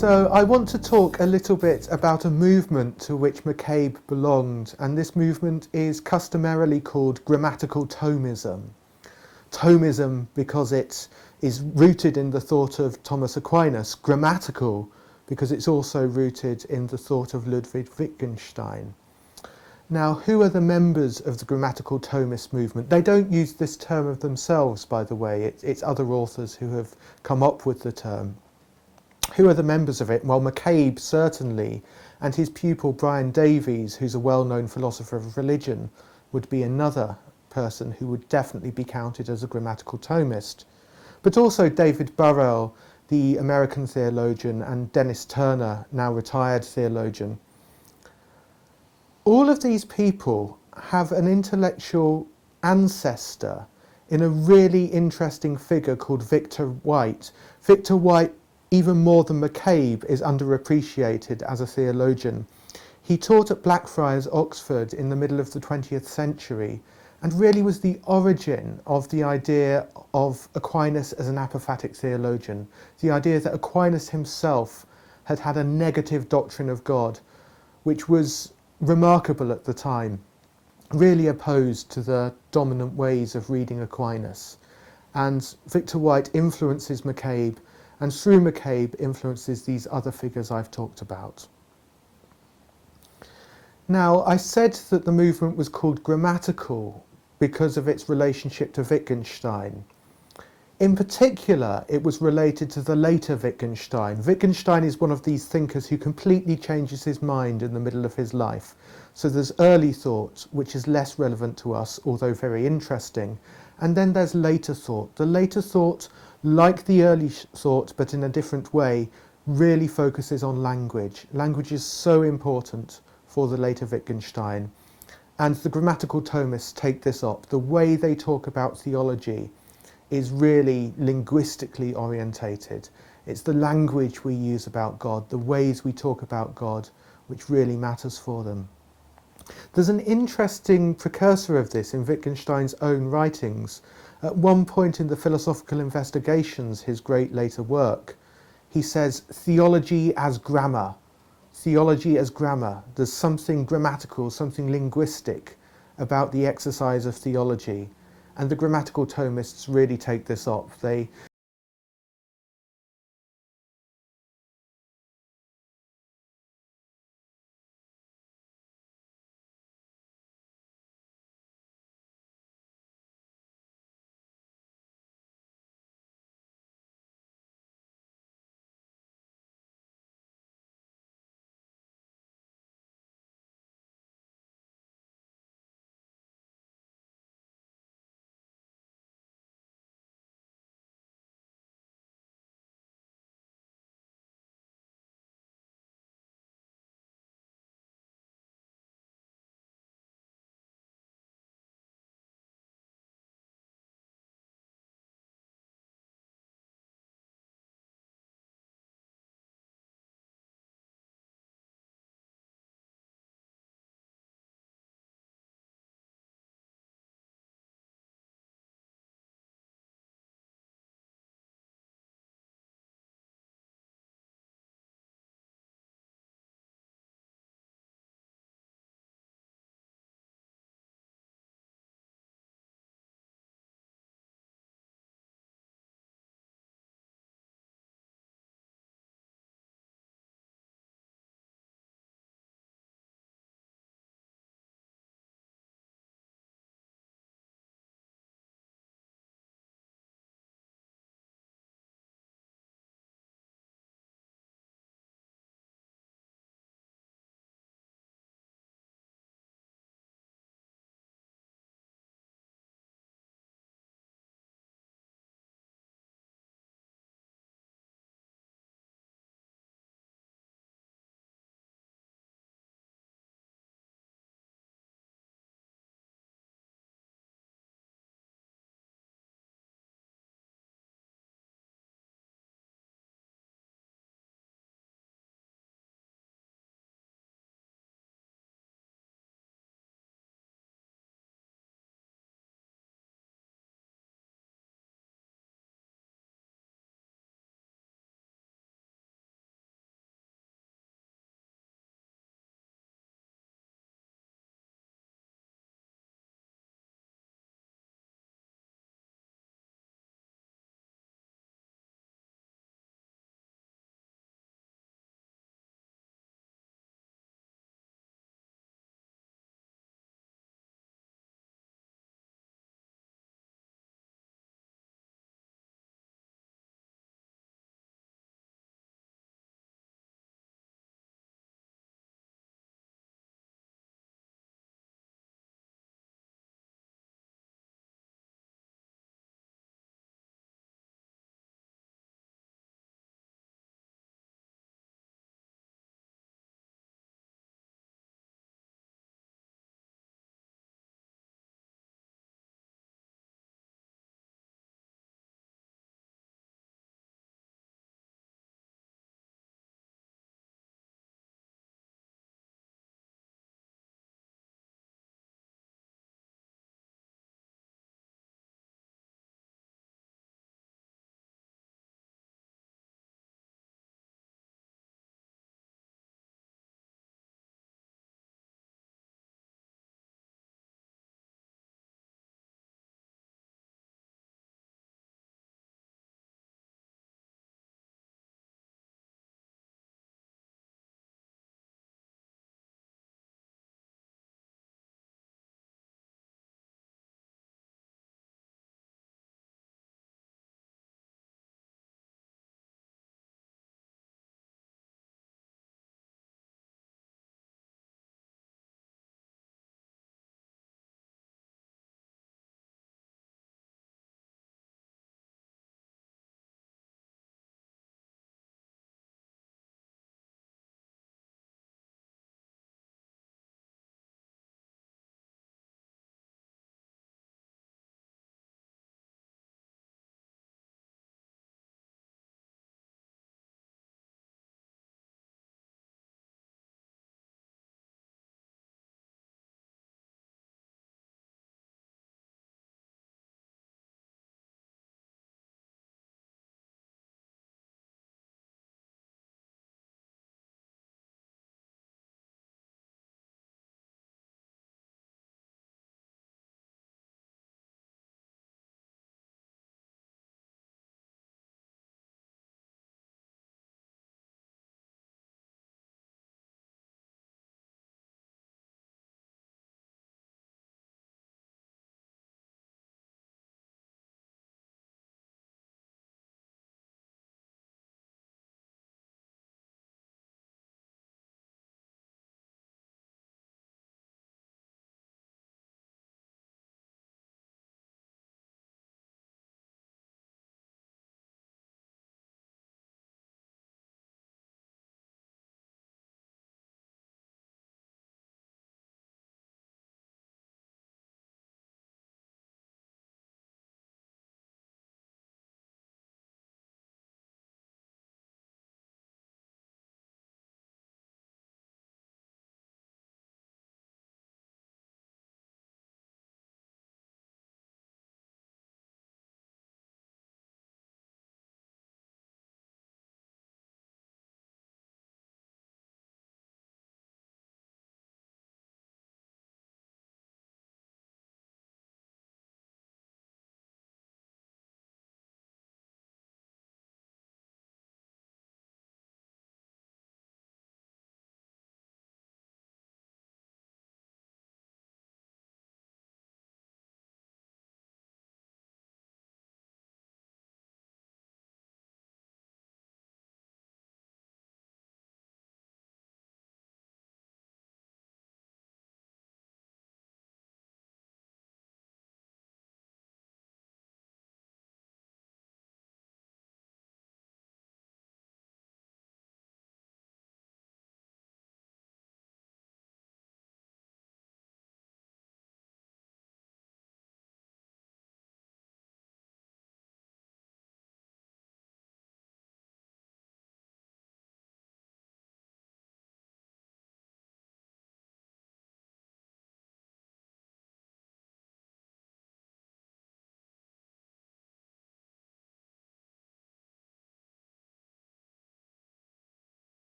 So I want to talk a little bit about a movement to which McCabe belonged, and this movement is customarily called grammatical Thomism. Thomism because it is rooted in the thought of Thomas Aquinas, grammatical because it's also rooted in the thought of Ludwig Wittgenstein. Now, who are the members of the grammatical Thomist movement? They don't use this term of themselves, by the way. It's other authors who have come up with the term. Who are the members of it? Well, McCabe certainly, and his pupil Brian Davies, who's a well-known philosopher of religion, would be another person who would definitely be counted as a grammatical Thomist. But also David Burrell, the American theologian, and Dennis Turner, now retired theologian. All of these people have an intellectual ancestor in a really interesting figure called Victor White. Victor White, even more than McCabe, is underappreciated as a theologian. He taught at Blackfriars, Oxford in the middle of the 20th century and really was the origin of the idea of Aquinas as an apophatic theologian, the idea that Aquinas himself had had a negative doctrine of God, which was remarkable at the time, really opposed to the dominant ways of reading Aquinas. And Victor White influences McCabe, and through McCabe influences these other figures I've talked about. Now, I said that the movement was called grammatical because of its relationship to Wittgenstein. In particular, it was related to the later Wittgenstein. Wittgenstein is one of these thinkers who completely changes his mind in the middle of his life. So there's early thought, which is less relevant to us, although very interesting. And then there's later thought. The later thought, like the early thought, but in a different way, really focuses on language. Language is so important for the later Wittgenstein. And the grammatical Thomists take this up. The way they talk about theology is really linguistically orientated. It's the language we use about God, the ways we talk about God, which really matters for them. There's an interesting precursor of this in Wittgenstein's own writings. At one point in the Philosophical Investigations, his great later work, he says, theology as grammar. Theology as grammar. There's something grammatical, something linguistic about the exercise of theology. And the grammatical Thomists really take this up. They